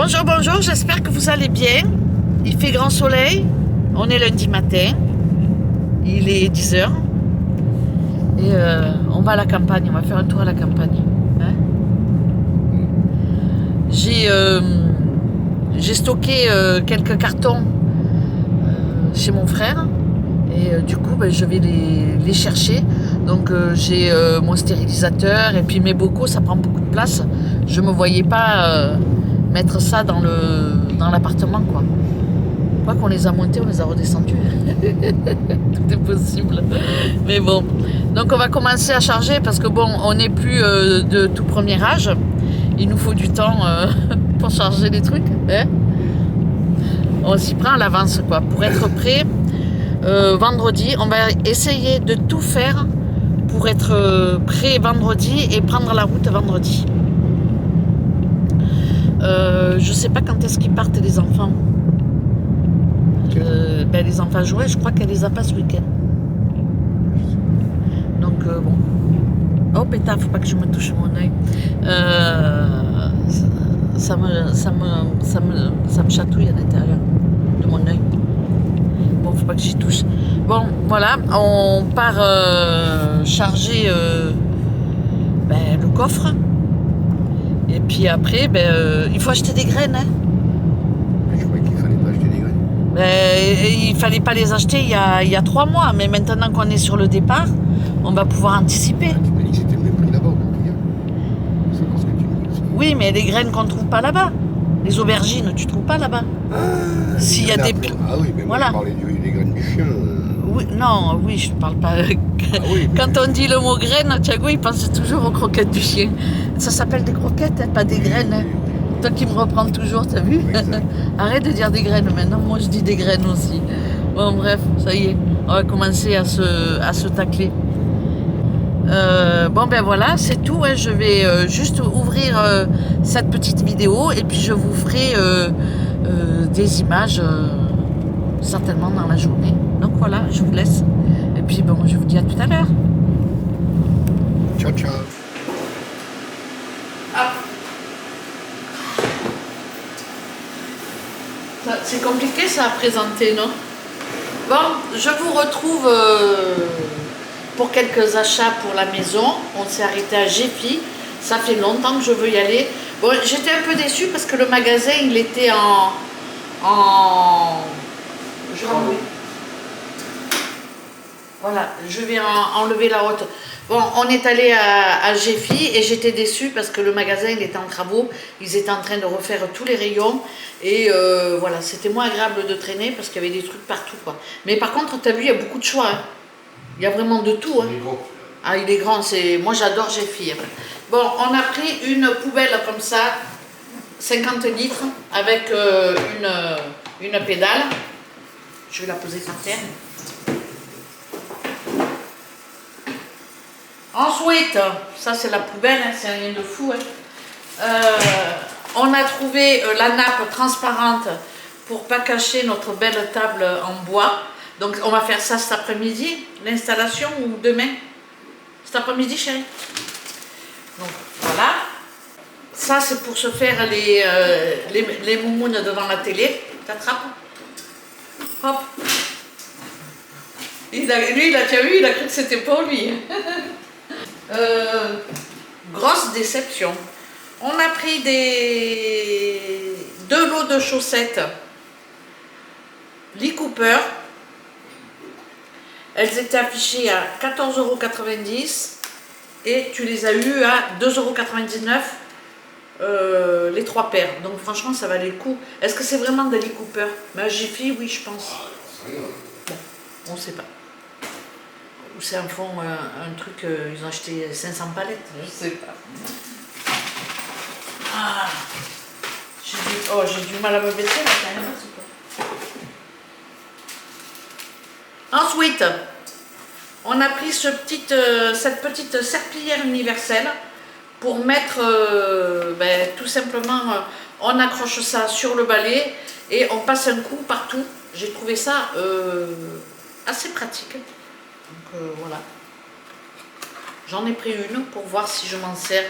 Bonjour, bonjour, j'espère que vous allez bien. Il fait grand soleil, on est lundi matin, il est 10h et on va à la campagne, on va faire un tour à la campagne. Hein, j'ai stocké quelques cartons chez mon frère et du coup je vais les chercher. Donc j'ai mon stérilisateur et puis mes bocaux, ça prend beaucoup de place. Je me voyais pas mettre ça dans l'appartement quoi. Une fois qu'on les a montés, on les a redescendus. Tout est possible. Mais bon. Donc on va commencer à charger parce que bon, on n'est plus de tout premier âge. Il nous faut du temps pour charger les trucs. Hein, on s'y prend à l'avance quoi. Pour être prêt vendredi, on va essayer de tout faire pour être prêt vendredi et prendre la route vendredi. Je sais pas quand est-ce qu'ils partent les enfants. Les enfants jouaient, je crois qu'elle les a pas ce week-end. Donc bon. Oh pétard, faut pas que je me touche mon œil. Ça me chatouille à l'intérieur de mon œil. Bon, faut pas que j'y touche. Bon, voilà, on part charger le coffre. Et puis après, il faut acheter des graines. Hein. Je croyais qu'il fallait pas acheter des graines. Il fallait pas les acheter il y a 3 mois, mais maintenant qu'on est sur le départ, on va pouvoir anticiper. Tu m'as dit que c'était le même prix là-bas. C'est parce que tu me dis. Oui, mais les graines qu'on ne trouve pas là-bas. Les aubergines, tu ne trouves pas là-bas. S'il y a des... Ah oui, mais moi voilà. je parlais des graines du chien. Oui, non, oui, je ne parle pas... oui, Quand on dit le mot graines, Thiago, il pense toujours aux croquettes du chien. Ça s'appelle des croquettes, hein, pas des graines. Hein. Toi qui me reprends toujours, t'as vu? Arrête de dire des graines maintenant, moi je dis des graines aussi. Bon bref, ça y est, on va commencer à se tacler. Bon ben voilà, c'est tout, hein. Je vais juste ouvrir cette petite vidéo et puis je vous ferai des images certainement dans la journée. Donc voilà, je vous laisse. Et puis bon, je vous dis à tout à l'heure. Ciao, ciao. C'est compliqué ça à présenter, non? Bon, je vous retrouve pour quelques achats pour la maison. On s'est arrêté à Géfi. Ça fait longtemps que je veux y aller. Bon, j'étais un peu déçue parce que le magasin, il était Voilà, je vais enlever la haute. Bon, on est allé à Géfi et j'étais déçue parce que le magasin, il était en travaux. Ils étaient en train de refaire tous les rayons. Et voilà, c'était moins agréable de traîner parce qu'il y avait des trucs partout, quoi. Mais par contre, tu as vu, il y a beaucoup de choix. Hein. Il y a vraiment de tout. Hein. Il est gros. Ah, il est grand. Moi, j'adore Géfi. Hein. Bon, on a pris une poubelle comme ça, 50 litres, avec une pédale. Je vais la poser par terre. Ensuite, ça c'est la poubelle, hein, c'est rien de fou. Hein. On a trouvé la nappe transparente pour pas cacher notre belle table en bois. Donc on va faire ça cet après-midi, l'installation ou demain. Cet après-midi, chérie. Donc voilà. Ça c'est pour se faire les moumounes devant la télé. T'attrapes. Hop. Lui, il a déjà vu, il a cru que c'était pour lui. Grosse déception. On a pris 2 lots de chaussettes Lee Cooper. Elles étaient affichées à 14,90 € et tu les as eues à 2,99 € les 3 paires. Donc franchement ça valait le coup. Est-ce que c'est vraiment de Lee Cooper? Mais à Jiffy, oui je pense. Bon, on ne sait pas. Ou c'est un fond, un truc, ils ont acheté 500 palettes, je sais pas. Ah, j'ai du mal à me baisser là, quand même, c'est pas. Ensuite, on a pris cette petite serpillière universelle pour mettre, tout simplement, on accroche ça sur le balai et on passe un coup partout. J'ai trouvé ça assez pratique. Donc voilà, j'en ai pris une pour voir si je m'en sers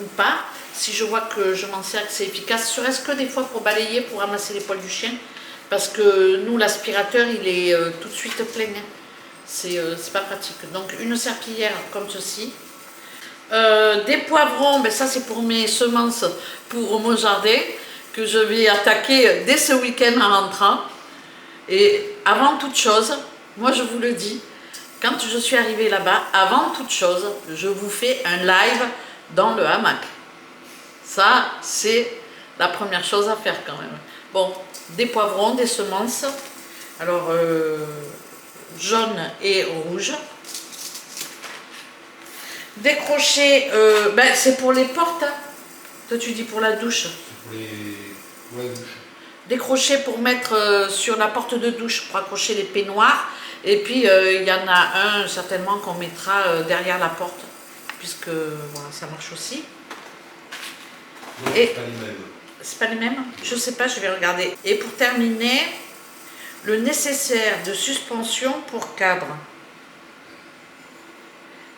ou pas. Si je vois que je m'en sers, que c'est efficace, serait-ce que des fois pour balayer, pour ramasser les poils du chien. Parce que nous, l'aspirateur, il est tout de suite plein. C'est pas pratique. Donc une serpillière comme ceci. Des poivrons, ben ça c'est pour mes semences, pour mon jardin, que je vais attaquer dès ce week-end en rentrant. Et avant toute chose, moi je vous le dis, quand je suis arrivée là-bas, avant toute chose, je vous fais un live dans le hamac. Ça, c'est la première chose à faire quand même. Bon, des poivrons, des semences, alors jaune et rouge. Des crochets, ben, c'est pour les portes, hein. Toi tu dis pour la douche. C'est pour la douche. Des crochets pour mettre sur la porte de douche, pour accrocher les peignoirs. Et puis il y en a un certainement qu'on mettra derrière la porte, puisque voilà, ça marche aussi. Non, et c'est pas les mêmes. C'est pas les mêmes? Je sais pas, je vais regarder. Et pour terminer, le nécessaire de suspension pour cadre.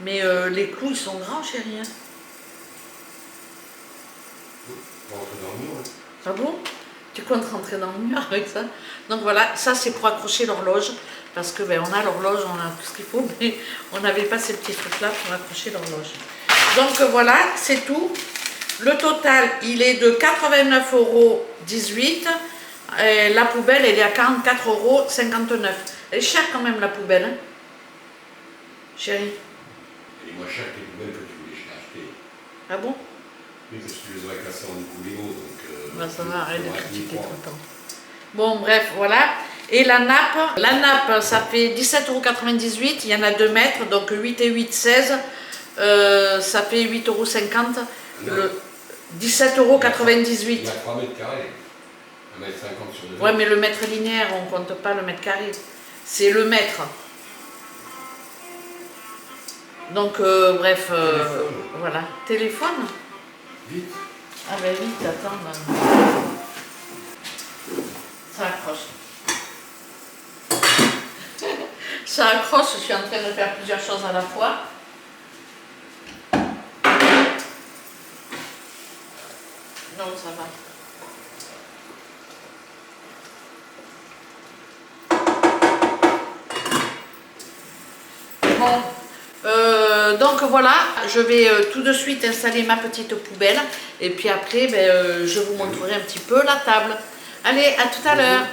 Mais les clous ils sont grands, chérie. Hein. Pour rentrer dans le mur. Ouais. Ah bon? Tu comptes rentrer dans le mur avec ça? Donc voilà, ça c'est pour accrocher l'horloge. Parce que ben, on a l'horloge, on a tout ce qu'il faut, mais on n'avait pas ces petits trucs-là pour accrocher l'horloge. Donc voilà, c'est tout. Le total, il est de 89,18 €. Et la poubelle, elle est à 44,59 €. Elle est chère quand même, la poubelle. Hein, chérie? Elle est moins chère que les poubelles que tu voulais acheter. Ah bon? Oui, parce que tu les aurais cassées en Lego, donc... Ben, ça va, arrête de critiquer tout le temps. Bon, bref, voilà. Et la nappe, ça fait 17,98 €. Il y en a 2 mètres, donc 8 et 8, 16. Ça fait 8,50 €. Le 17,98 Il y a 3 mètres carrés. 1,50 m sur 2 mètres. Ouais, mais le mètre linéaire, on ne compte pas le mètre carré. C'est le mètre. Donc, bref, voilà. Téléphone? Vite. Ah ben vite, attends. Ben... Ça accroche. Ça accroche, je suis en train de faire plusieurs choses à la fois. Non, ça va. Bon, donc voilà, je vais tout de suite installer ma petite poubelle et puis après, ben, je vous montrerai un petit peu la table. Allez, à tout à l'heure.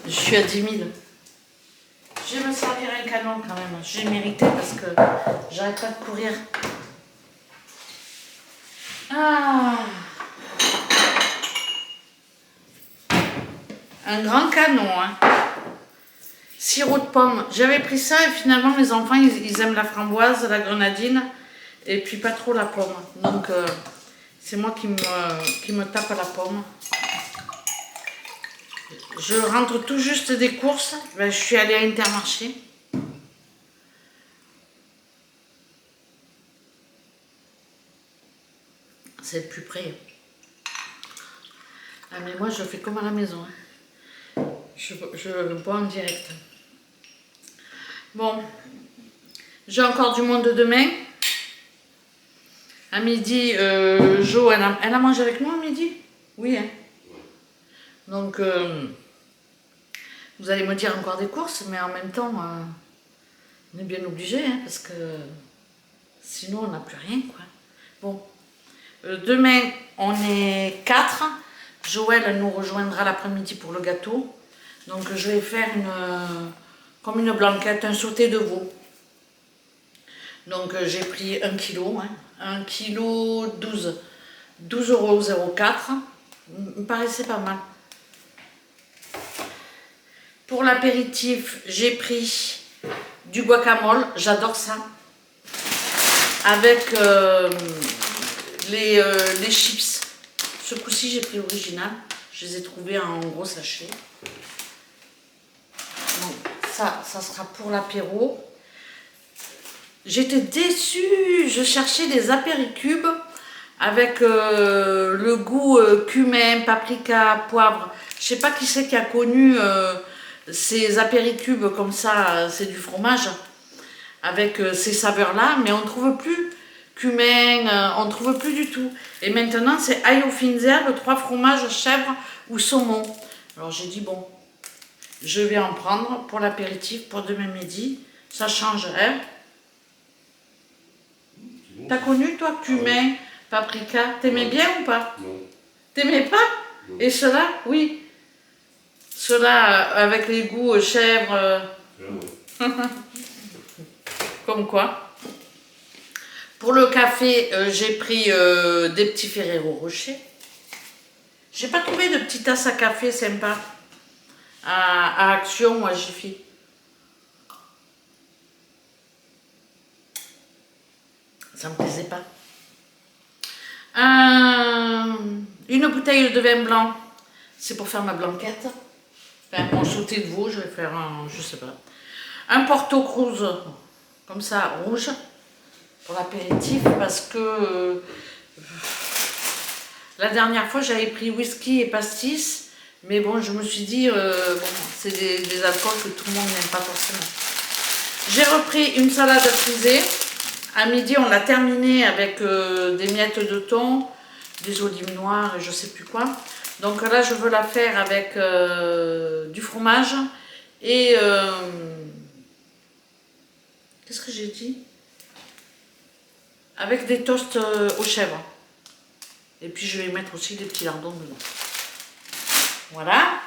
Je suis à 10 000. Je vais me servir un canon quand même. J'ai mérité parce que j'arrête pas de courir. Ah. Un grand canon, hein. Sirop de pomme. J'avais pris ça et finalement mes enfants ils aiment la framboise, la grenadine et puis pas trop la pomme. Donc c'est moi qui me tape à la pomme. Je rentre tout juste des courses. Ben, je suis allée à Intermarché. C'est le plus près. Ah mais moi je fais comme à la maison. Hein. Je bois en direct. Bon, j'ai encore du monde demain. À midi, Jo, elle a mangé avec moi à midi? Oui, hein. Donc, vous allez me dire encore des courses, mais en même temps, on est bien obligé, hein, parce que sinon on n'a plus rien, quoi. Bon, demain, on est 4. Joël nous rejoindra l'après-midi pour le gâteau. Donc, je vais faire comme une blanquette, un sauté de veau. Donc, j'ai pris 1 kg, hein, 1 kg 12,04 €. Me paraissait pas mal. Pour l'apéritif, j'ai pris du guacamole, j'adore ça. Avec les chips. Ce coup-ci, j'ai pris l'original. Je les ai trouvés en gros sachet. Donc, ça sera pour l'apéro. J'étais déçue. Je cherchais des apéricubes avec le goût cumin, paprika, poivre. Je sais pas qui c'est qui a connu ces apéricubes comme ça, c'est du fromage avec ces saveurs là, mais on ne trouve plus. cumin, on ne trouve plus du tout. Et maintenant, c'est ail aux fines herbes, 3 fromages, chèvre ou saumon. Alors j'ai dit, bon, je vais en prendre pour l'apéritif, pour demain midi. Ça change, hein? Bon. T'as connu, toi, cumin, paprika? T'aimais bien ou pas? Non. T'aimais pas? Non. Et cela, oui. Cela avec les goûts chèvre. Comme quoi. Pour le café, j'ai pris des petits Ferrero Rocher. J'ai pas trouvé de petite tasse à café sympa à Action ou à Jiffy. Ça me plaisait pas. Une bouteille de vin blanc, c'est pour faire ma blanquette. Enfin, mon sauté de veau, je vais faire un, je sais pas. Un Porto Cruz, comme ça, rouge, pour l'apéritif, parce que la dernière fois, j'avais pris whisky et pastis, mais bon, je me suis dit, bon, c'est des alcools que tout le monde n'aime pas forcément. J'ai repris une salade frisée. À midi, on l'a terminée avec des miettes de thon, des olives noires et je sais plus quoi. Donc là, je veux la faire avec du fromage et... qu'est-ce que j'ai dit? Avec des toasts aux chèvres. Et puis, je vais mettre aussi des petits lardons dedans. Voilà.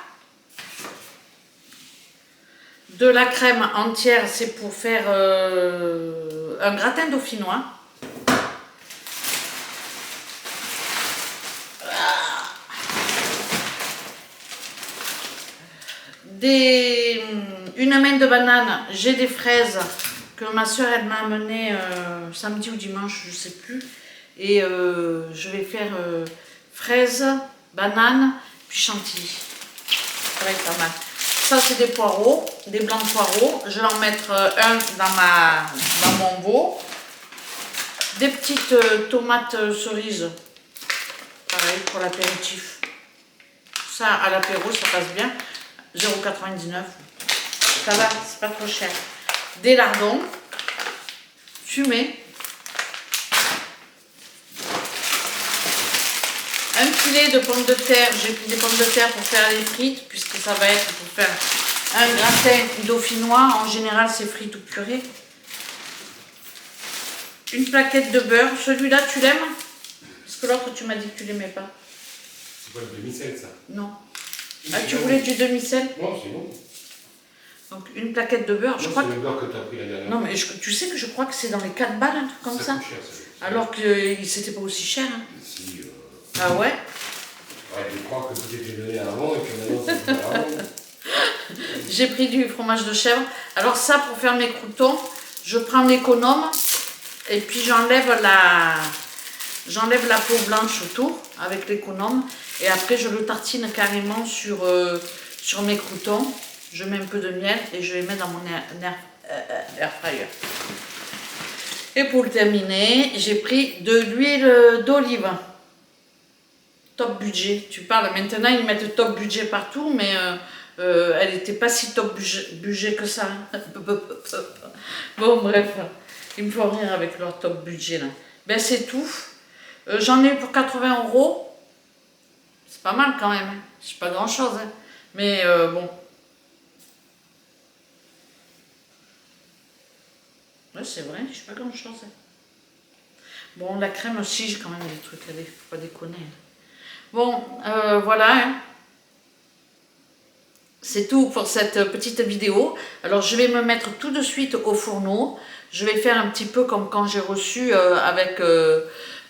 De la crème entière, c'est pour faire un gratin dauphinois. Une main de banane, j'ai des fraises que ma soeur elle m'a amené samedi ou dimanche, je sais plus. Et je vais faire fraises, bananes, puis chantilly. Ça va être pas mal. Ça c'est des poireaux, des blancs de poireaux. Je vais en mettre un dans mon veau. Des petites tomates cerises. Pareil pour l'apéritif. Ça à l'apéro ça passe bien. 0,99. Ça va, c'est pas trop cher. Des lardons fumés. Un filet de pommes de terre. J'ai pris des pommes de terre pour faire les frites, puisque ça va être pour faire un gratin dauphinois. En général, c'est frites ou purée. Une plaquette de beurre. Celui-là, tu l'aimes? Parce que l'autre, tu m'as dit que tu l'aimais pas. C'est pas le demi-sel, ça? Non. Ah, tu voulais du demi-sel? Non, c'est bon. Donc, une plaquette de beurre. Je crois c'est le beurre que tu as pris la dernière. Non, mais tu sais que je crois que c'est dans les 4 balles, un truc comme ça. Cher, ça. Alors que c'était pas aussi cher. Hein. Si, Ah ouais? Ouais, je crois que tout était donné avant et que maintenant c'est pas avant. J'ai pris du fromage de chèvre. Alors ça, pour faire mes croûtons, je prends l'économe et puis j'enlève la peau blanche autour avec l'économe. Et après, je le tartine carrément sur mes croûtons. Je mets un peu de miel et je les mets dans mon air fryer. Et pour terminer, j'ai pris de l'huile d'olive. Top budget. Tu parles, maintenant ils mettent top budget partout, mais elle n'était pas si top budget que ça. Bon, bref, ils me font rire avec leur top budget là. Ben c'est tout. J'en ai eu pour 80 €. C'est pas mal quand même. Hein. C'est pas grand chose. Hein. Mais bon. Ouais, c'est vrai, c'est pas grand chose. Hein. Bon, la crème aussi, j'ai quand même des trucs à aller, faut pas déconner. Bon, voilà. Hein. C'est tout pour cette petite vidéo. Alors, je vais me mettre tout de suite au fourneau. Je vais faire un petit peu comme quand j'ai reçu avec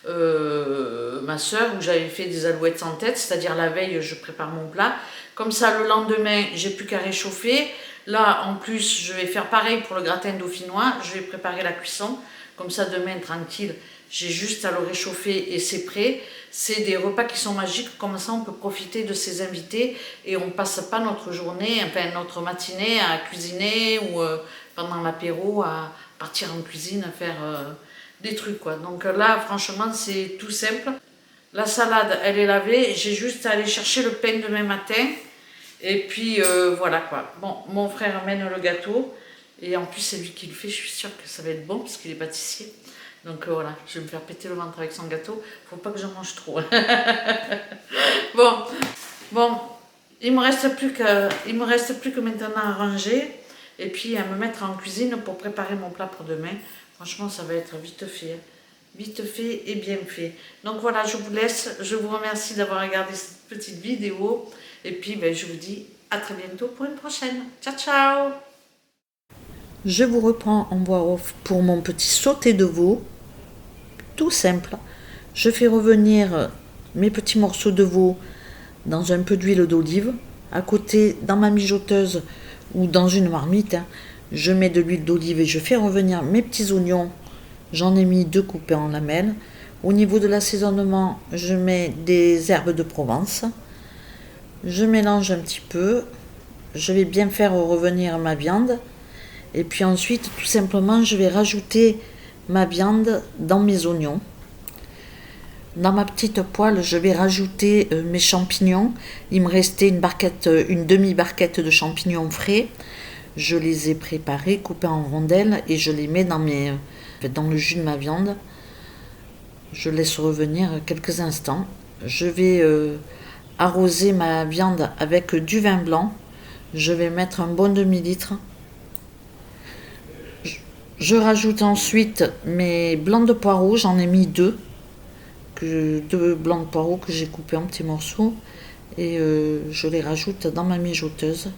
ma soeur, où j'avais fait des alouettes sans tête, c'est-à-dire la veille, je prépare mon plat. Comme ça, le lendemain, j'ai plus qu'à réchauffer. Là, en plus, je vais faire pareil pour le gratin dauphinois. Je vais préparer la cuisson. Comme ça, demain, tranquille, j'ai juste à le réchauffer et c'est prêt. C'est des repas qui sont magiques. Comme ça, on peut profiter de ses invités et on ne passe pas notre journée, enfin notre matinée à cuisiner ou pendant l'apéro à partir en cuisine à faire des trucs, quoi. Donc là, franchement, c'est tout simple. La salade, elle est lavée. J'ai juste à aller chercher le pain demain matin. Et puis, voilà, quoi. Bon, mon frère amène le gâteau. Et en plus, c'est lui qui le fait. Je suis sûre que ça va être bon parce qu'il est pâtissier. Donc voilà, je vais me faire péter le ventre avec son gâteau. Faut pas que j'en mange trop. Bon, il me reste plus que maintenant à ranger et puis à me mettre en cuisine pour préparer mon plat pour demain. Franchement, ça va être vite fait. Vite fait et bien fait. Donc voilà, je vous laisse. Je vous remercie d'avoir regardé cette petite vidéo. Et puis, je vous dis à très bientôt pour une prochaine. Ciao, ciao! Je vous reprends en voix off pour mon petit sauté de veau. Tout simple. Je fais revenir mes petits morceaux de veau dans un peu d'huile d'olive. À côté, dans ma mijoteuse ou dans une marmite, je mets de l'huile d'olive et je fais revenir mes petits oignons. J'en ai mis 2 coupés en lamelles. Au niveau de l'assaisonnement, je mets des herbes de Provence. Je mélange un petit peu. Je vais bien faire revenir ma viande. Et puis ensuite, tout simplement, je vais rajouter ma viande dans mes oignons. Dans ma petite poêle, je vais rajouter mes champignons. Il me restait une demi-barquette de champignons frais. Je les ai préparés, coupés en rondelles et je les mets dans le jus de ma viande. Je laisse revenir quelques instants. Je vais arroser ma viande avec du vin blanc. Je vais mettre un bon demi-litre. Je rajoute ensuite mes blancs de poireaux. J'en ai mis 2. 2 blancs de poireaux que j'ai coupés en petits morceaux. Et je les rajoute dans ma mijoteuse.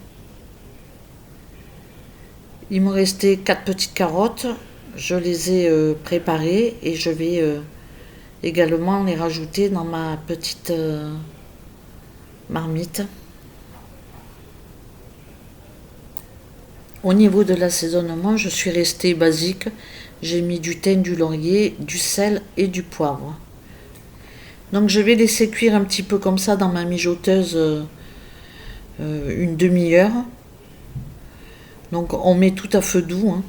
Il me restait 4 petites carottes. Je les ai préparées et je vais également les rajouter dans ma petite marmite. Au niveau de l'assaisonnement, je suis restée basique. J'ai mis du thym, du laurier, du sel et du poivre. Donc je vais laisser cuire un petit peu comme ça dans ma mijoteuse une demi-heure. Donc on met tout à feu doux.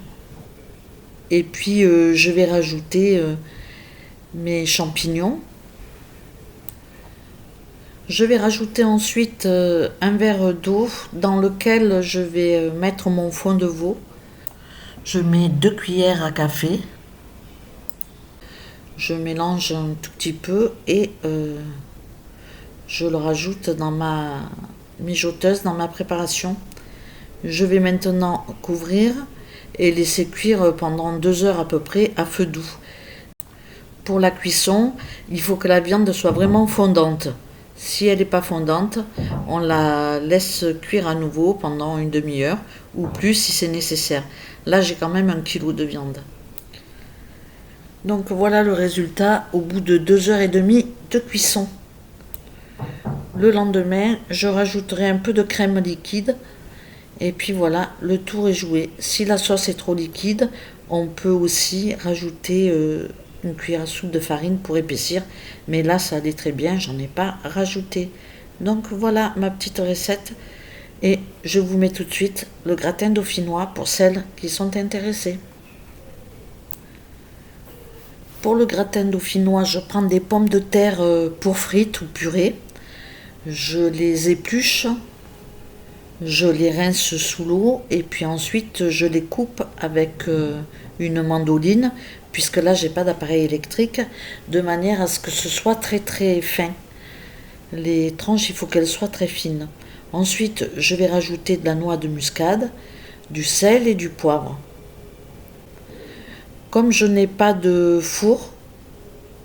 Et puis je vais rajouter mes champignons. Je vais rajouter ensuite un verre d'eau dans lequel je vais mettre mon fond de veau. Je mets 2 cuillères à café. Je mélange un tout petit peu et je le rajoute dans ma mijoteuse, dans ma préparation. Je vais maintenant couvrir et laisser cuire pendant 2 heures à peu près à feu doux. Pour la cuisson, il faut que la viande soit vraiment fondante. Si elle n'est pas fondante, on la laisse cuire à nouveau pendant une demi-heure ou plus si c'est nécessaire. Là, j'ai quand même 1 kilo de viande. Donc voilà le résultat au bout de 2h30 de cuisson. Le lendemain, je rajouterai un peu de crème liquide. Et puis voilà, le tour est joué. Si la sauce est trop liquide, on peut aussi rajouter une cuillère à soupe de farine pour épaissir. Mais là, ça allait très bien, j'en ai pas rajouté. Donc voilà ma petite recette. Et je vous mets tout de suite le gratin dauphinois pour celles qui sont intéressées. Pour le gratin dauphinois, je prends des pommes de terre pour frites ou purées. Je les épluche. Je les rince sous l'eau et puis ensuite je les coupe avec une mandoline, puisque là j'ai pas d'appareil électrique, de manière à ce que ce soit très très fin. Les tranches, il faut qu'elles soient très fines. Ensuite, je vais rajouter de la noix de muscade, du sel et du poivre. Comme je n'ai pas de four,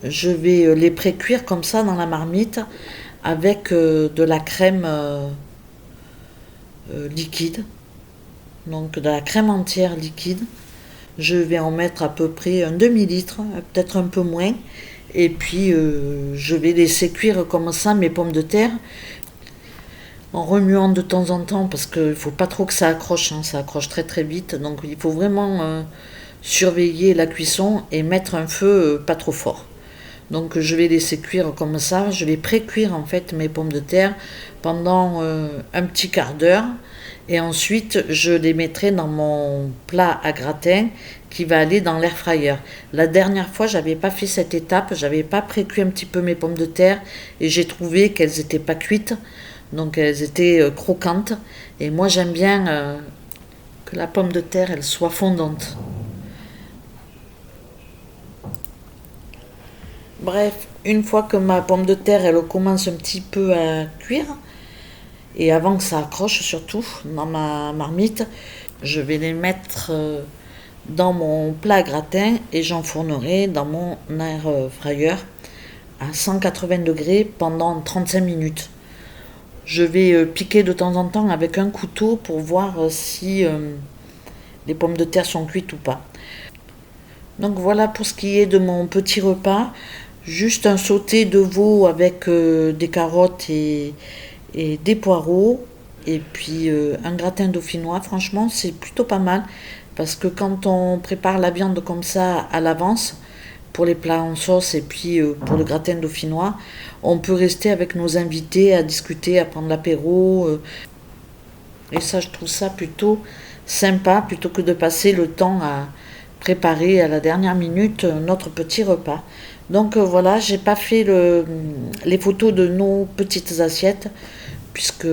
je vais les pré-cuire comme ça dans la marmite avec de la crème liquide, donc de la crème entière liquide. Je vais en mettre à peu près un demi-litre, peut-être un peu moins, et puis je vais laisser cuire comme ça mes pommes de terre en remuant de temps en temps parce qu'il ne faut pas trop que ça accroche, ça accroche très très vite, donc il faut vraiment surveiller la cuisson et mettre un feu pas trop fort. Donc je vais laisser cuire comme ça, je vais pré-cuire en fait mes pommes de terre pendant un petit quart d'heure et ensuite je les mettrai dans mon plat à gratin qui va aller dans l'air fryer. La dernière fois, j'avais pas fait cette étape, j'avais pas pré-cuit un petit peu mes pommes de terre et j'ai trouvé qu'elles n'étaient pas cuites, donc elles étaient croquantes et moi j'aime bien que la pomme de terre elle soit fondante. Bref, une fois que ma pomme de terre elle commence un petit peu à cuire, et avant que ça accroche surtout dans ma marmite, je vais les mettre dans mon plat gratin et j'enfournerai dans mon air fryer à 180 degrés pendant 35 minutes. Je vais piquer de temps en temps avec un couteau pour voir si les pommes de terre sont cuites ou pas. Donc voilà pour ce qui est de mon petit repas. Juste un sauté de veau avec des carottes et des poireaux. Et puis un gratin dauphinois. Franchement, c'est plutôt pas mal. Parce que quand on prépare la viande comme ça à l'avance, pour les plats en sauce et puis pour le gratin dauphinois, on peut rester avec nos invités à discuter, à prendre l'apéro. Et ça, je trouve ça plutôt sympa, plutôt que de passer le temps à préparer à la dernière minute notre petit repas. Donc voilà, j'ai pas fait les photos de nos petites assiettes, puisque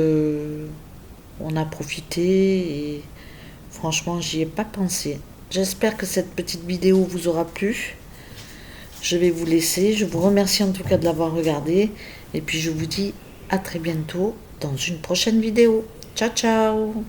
on a profité et franchement, j'y ai pas pensé. J'espère que cette petite vidéo vous aura plu. Je vais vous laisser. Je vous remercie en tout cas de l'avoir regardé. Et puis je vous dis à très bientôt dans une prochaine vidéo. Ciao ciao!